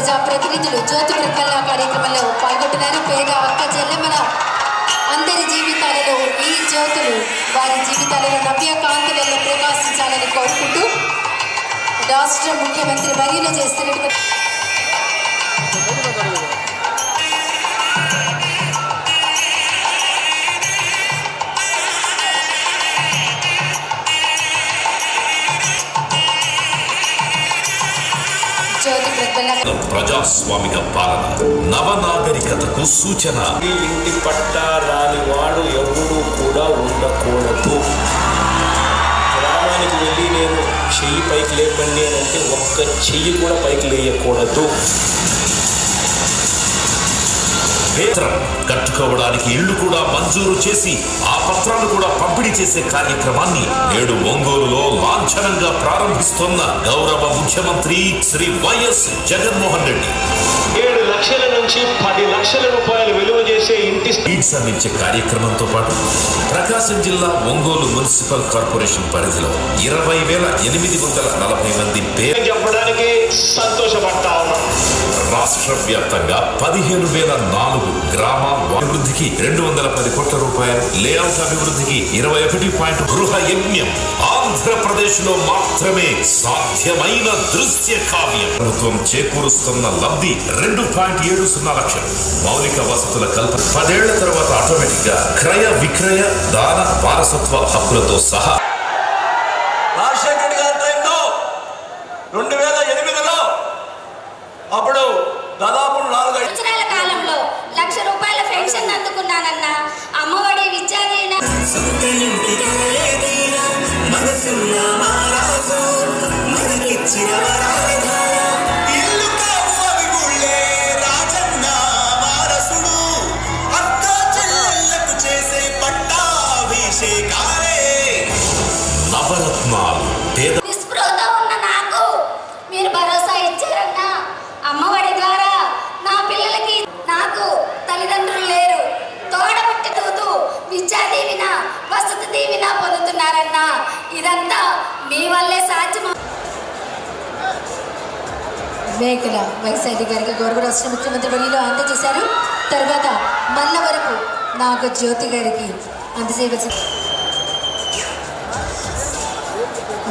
ప్రజాప్రతినిధులు జ్యోతి ప్రకటన కార్యక్రమంలో పాల్గొంటున్నారు. పేద అక్క చెల్లెమ్మల అందరి జీవితాలలో ఈ జ్యోతులు వారి జీవితాలలో నవ్య కాంతులలో ప్రకాశించాలని కోరుకుంటూ రాష్ట్ర ముఖ్యమంత్రి వర్యులు చేస్తున్నటువంటి ప్రజాస్వామిక పాలన నవనాగరికతకు సూచన. ఇంటి పట్టా రాని వాడు ఎవరు కూడా ఉండకూడదు. గ్రామానికి వెళ్ళి నేను చెయ్యి పైకి లేపండి అని అంటే ఒక్క చెయ్యి కూడా పైకి లేయకూడదు. వేతనం కట్టుకోవడానికి ఇళ్లు కూడా మంజూరు చేసి ఆ పత్రాలు కూడా పంపిణీ చేసే కార్యక్రమాన్ని నేడు ఒంగోలులో లాంఛనంగా ప్రారంభిస్తోన్న గౌరవ ముఖ్యమంత్రి శ్రీ వైఎస్ జగన్మోహన్ రెడ్డి 7 లక్షల నుంచి 10 లక్షల రూపాయలు విలువ చేసే ఇంటి అందించే కార్యక్రమంతో పాటు ప్రకాశం జిల్లా ఒంగోలు మున్సిపల్ కార్పొరేషన్ పరిధిలో 20,840 మంది పేరు చెప్పడానికి సంతోషపడతా ఉన్నాం. రాష్ట్ర వ్యాప్తంగా 15,004 గ్రామ అభివృద్ధికి 210 కోట్ల రూపాయలు, లేఅవుట్ అభివృద్ధికి 21 గృహ యజ్ఞం ఆంధ్రప్రదేశ్ లో మాత్రమే సాధ్యమైన దృశ్య కావ్యం. ప్రభుత్వం చేకూరుస్తున్న లబ్ధి 2.70 లక్షలు. మౌలిక వసతుల కల్పన 10 ఏళ్ల తర్వాత ఆటోమేటిక్ గా క్రయ విక్రయ దాన వారసత్వ హక్కులతో సహా 2008లో అప్పుడు దాదాపు 4 సంవత్సరాల కాలంలో ₹1,00,000 పెన్షన్ అందుకున్నానన్న అమ్మఒడి విద్యాదీన నవరత్నాలు నిస్పృహతో ఉన్న నాకు మీరు భరోసా ఇచ్చారన్న అమ్మఒడి ద్వారా నా పిల్లలకి నాకు తల్లిదండ్రులు లేరు, తోడబుట్టి తూతూ విద్యా దీవెన వసతి దీవెన పొందుతున్నారన్న ఇదంతా మీ వల్లే సాధ్యం. మేకల వైఎస్ఆర్ గారికి గౌరవ రాష్ట్ర ముఖ్యమంత్రి వర్యులు అందజేశారు. తర్వాత మల్లవరపు నాగ జ్యోతి గారికి అందజేయవలసి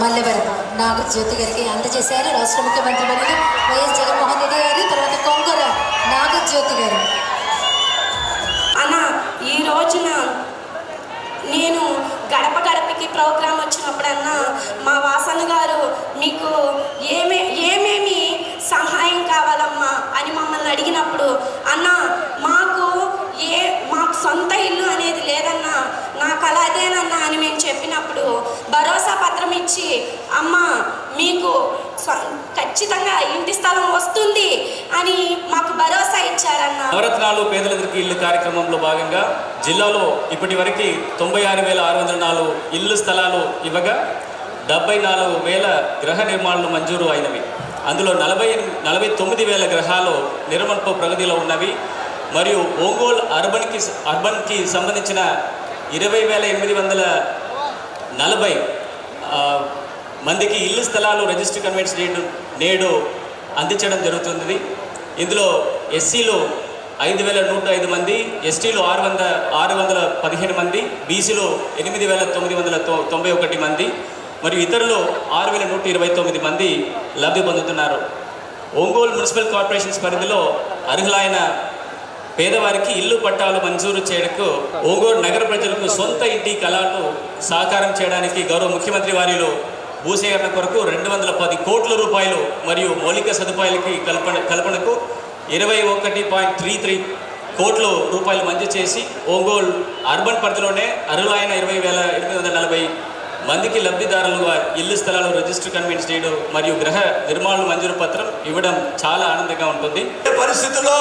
మల్లవరపు నాగ జ్యోతి గారికి అందజేశారు రాష్ట్ర ముఖ్యమంత్రి వర్యులు వైఎస్ జగన్మోహన్ రెడ్డి గారు. తర్వాత కొంగర నాగ జ్యోతి గారు. అన్న ఈ రోజున నేను గడప గడపకి ప్రోగ్రాం వచ్చినప్పుడన్నా మా వాసన్న గారు మీకు ఏమేమి సహాయం కావాలమ్మా అని మమ్మల్ని అడిగినప్పుడు అన్న మాకు సొంత ఇల్లు అనేది లేదన్నా, నా కళ అదేనన్నా అని మేము చెప్పినప్పుడు భరోసా పత్రం ఇచ్చి అమ్మ మీకు ఖచ్చితంగా ఇంటి స్థలం వస్తుంది అని మాకు భరోసా ఇచ్చారన్న. నవరత్నాలు పేదలందరికీ ఇల్లు కార్యక్రమంలో భాగంగా జిల్లాలో ఇప్పటి వరకు 96,604 ఇల్లు స్థలాలు ఇవ్వగా 74,000 గృహ నిర్మాణాలు మంజూరు అయినవి. అందులో 49,000 గృహాలు నిర్మాణపు ప్రగతిలో ఉన్నవి. మరియు ఒంగోలు అర్బన్కి సంబంధించిన 20,840 మందికి ఇల్లు స్థలాలు రిజిస్టర్ కన్వెన్స్ నేడు అందించడం జరుగుతుంది. ఇందులో ఎస్సీలు 5,105 మంది, ఎస్టీలు 615 మంది, బీసీలు 8,991 మంది మరియు ఇతరులు 6,129 మంది లబ్ధి పొందుతున్నారు. ఒంగోలు మున్సిపల్ కార్పొరేషన్స్ పరిధిలో అర్హులైన పేదవారికి ఇల్లు పట్టాలు మంజూరు చేయడానికి ఒంగోలు నగర ప్రజలకు సొంత ఇంటి కళను సాకారం చేయడానికి గౌరవ ముఖ్యమంత్రి వారిలో భూసేకరణ కొరకు 210 కోట్ల రూపాయలు మరియు మౌలిక సదుపాయాలకి కల్పనకు 21.33 కోట్ల రూపాయలు మంజూరు చేసి ఒంగోలు అర్బన్ పరిధిలోనే అర్హులైన 20,840 మందికి లబ్ధిదారులుగా ఇల్లు స్థలాలు రిజిస్టర్ కన్వెన్స్ చేయడం మరియు గృహ నిర్మాణ మంజూరు పత్రం ఇవ్వడం చాలా ఆనందంగా ఉంటుంది. పరిస్థితుల్లో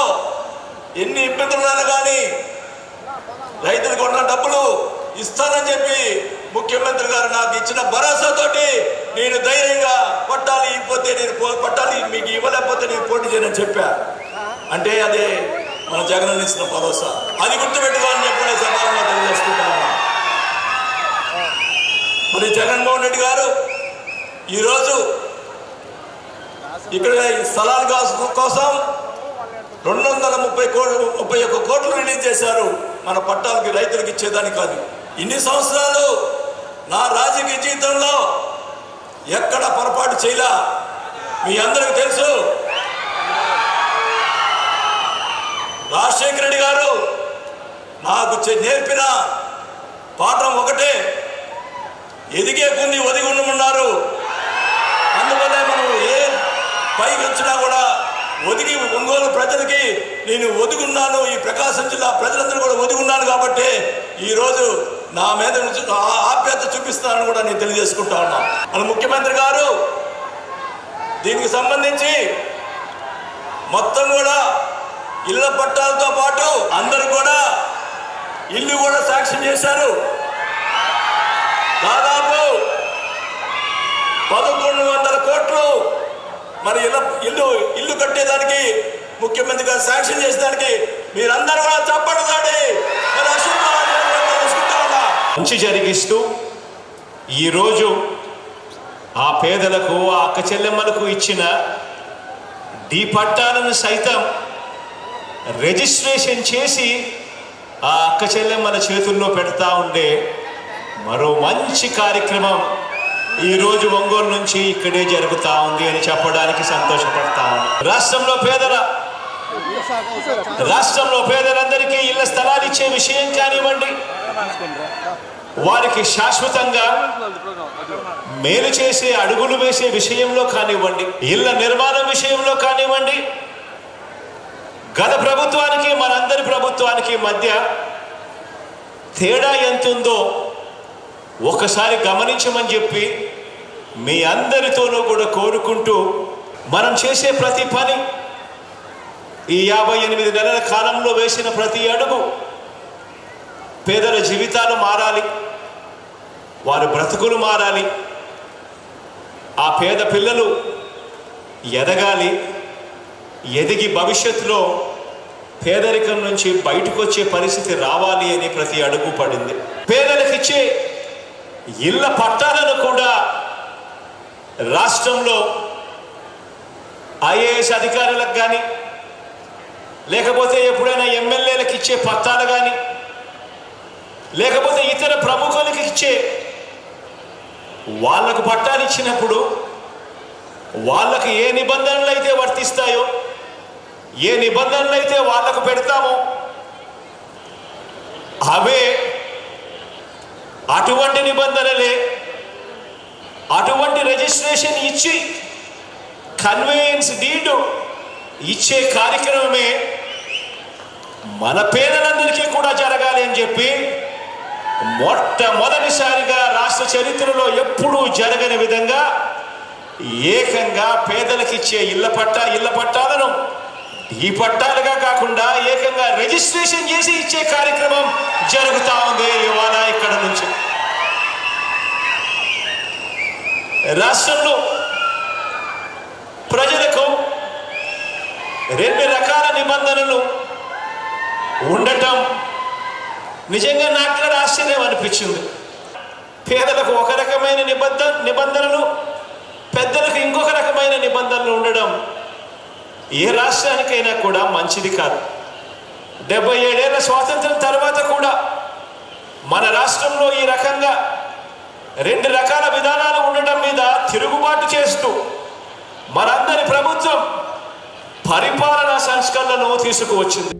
ఎన్ని ఇబ్బందులు ఉన్నా కానీ రైతులకు ఉన్న డబ్బులు ఇస్తానని చెప్పి ముఖ్యమంత్రి గారు నాకు ఇచ్చిన భరోసాతోటి నేను ధైర్యంగా పట్టాలి ఇవ్వకపోతే నేను పట్టాలి మీకు ఇవ్వలేకపోతే నేను పోటీ చేయనని చెప్పా. అంటే అదే మన జగన్ ఇచ్చిన భరోసా. అది గుర్తుపెట్టుకోవాలని చెప్పి సభలో తెలియజేసుకుంటున్నాను. మరి జగన్మోహన్ రెడ్డి గారు ఈరోజు ఇక్కడ ఈ స్థలాల కోసం 231 కోట్లు రిలీజ్ చేశారు. మన పట్టాలకి రైతులకు ఇచ్చేదానికి కాదు. ఇన్ని సంవత్సరాలు నా రాజకీయ జీవితంలో ఎక్కడ పొరపాటు చేయలా. మీ అందరికీ తెలుసు. రాజశేఖర రెడ్డి గారు నాకు నేర్పిన పాఠం ఒకటే, ఎదిగే కొద్ది ఒదిగి ఉండమన్నారు. అందువల్లే మనం ఏ పైకి వచ్చినా కూడా ఒదిగి ఒంగోలు ప్రజలకి నేను ఒదిగున్నాను, ఈ ప్రకాశం జిల్లా ప్రజలందరూ కూడా ఒదిగున్నాను కాబట్టి ఈరోజు నా మీద ఆప్యాయత చూపిస్తానని కూడా నేను తెలియజేసుకుంటా ఉన్నా. మన ముఖ్యమంత్రి గారు దీనికి సంబంధించి మొత్తం కూడా ఇళ్ల పట్టాలతో పాటు అందరూ కూడా ఇల్లు కూడా శాంక్షన్ చేశారు. దాదాపు 1100 కోట్లు మరి ఇల్లు కట్టేదానికి ముఖ్యమంత్రి గారు శాంక్షన్ చేసేదానికి మీరందరూ కూడా చప్పట్లతోటి మంచి జరిగిస్తూ ఈరోజు ఆ పేదలకు ఆ అక్క చెల్లెమ్మలకు ఇచ్చిన డీ పట్టాలను సైతం రిజిస్ట్రేషన్ చేసి ఆ అక్క చెల్లెమ్మల చేతుల్లో పెడతా ఉండే మరో మంచి కార్యక్రమం ఈరోజు ఒంగోలు నుంచి ఇక్కడే జరుగుతూ ఉంది అని చెప్పడానికి సంతోషపడతా ఉంది. రాష్ట్రంలో పేదలందరికీ ఇళ్ల స్థలాలు ఇచ్చే విషయం కానివ్వండి, వారికి శాశ్వతంగా మేలు చేసే అడుగులు వేసే విషయంలో కానివ్వండి, ఇళ్ల నిర్మాణం విషయంలో కానివ్వండి, గత ప్రభుత్వానికి మనందరి ప్రభుత్వానికి మధ్య తేడా ఎంతుందో ఒకసారి గమనించమని చెప్పి మీ అందరితోనూ కూడా కోరుకుంటూ, మనం చేసే ప్రతి పని, ఈ 58 నెలల కాలంలో వేసిన ప్రతి అడుగు పేదల జీవితాలు మారాలి, వారి బ్రతుకులు మారాలి, ఆ పేద పిల్లలు ఎదగాలి, ఎదిగి భవిష్యత్తులో పేదరికం నుంచి బయటకు వచ్చే పరిస్థితి రావాలి అని ప్రతి అడుగు పడింది. పేదలకు ఇచ్చే ఇళ్ల పట్టాలను కూడా రాష్ట్రంలో ఐఏఎస్ అధికారులకు కానీ, లేకపోతే ఎప్పుడైనా ఎమ్మెల్యేలకు ఇచ్చే పట్టాలు కానీ, లేకపోతే ఇతర ప్రముఖులకు ఇచ్చే వాళ్లకు పట్టాలు ఇచ్చినప్పుడు వాళ్ళకు ఏ నిబంధనలు అయితే వర్తిస్తాయో, ఏ నిబంధనలు అయితే వాళ్లకు పెడతామో అవే అటువంటి నిబంధనలే, అటువంటి రిజిస్ట్రేషన్ ఇచ్చి కన్వేయన్స్ డీడ్ ఇచ్చే కార్యక్రమమే మన పేదలందరికీ కూడా జరగాలి అని చెప్పి మొట్టమొదటిసారిగా రాష్ట్ర చరిత్రలో ఎప్పుడూ జరగని విధంగా ఏకంగా పేదలకు ఇచ్చే ఇళ్ల పట్టాలను ఈ పట్టాలుగా కాకుండా ఏకంగా రిజిస్ట్రేషన్ చేసి ఇచ్చే కార్యక్రమం జరుగుతూ ఉంది ఇవాళ ఇక్కడ నుంచి. రాష్ట్రంలో ప్రజలకు 2 రకాల నిబంధనలు ఉండటం నిజంగా నాకు కూడా ఆశ్చర్యం అనిపించింది. పేదలకు ఒక రకమైన నిబంధనలు, పెద్దలకు ఇంకొక రకమైన నిబంధనలు ఉండడం ఏ రాష్ట్రానికైనా కూడా మంచిది కాదు. 77 ఏళ్ల స్వాతంత్రం తర్వాత కూడా మన రాష్ట్రంలో ఈ రకంగా 2 రకాల విధానాలు ఉండటం మీద తిరుగుబాటు చేస్తూ మనందరి ప్రభుత్వం పరిపాలనా సంస్కరణలను తీసుకువచ్చింది.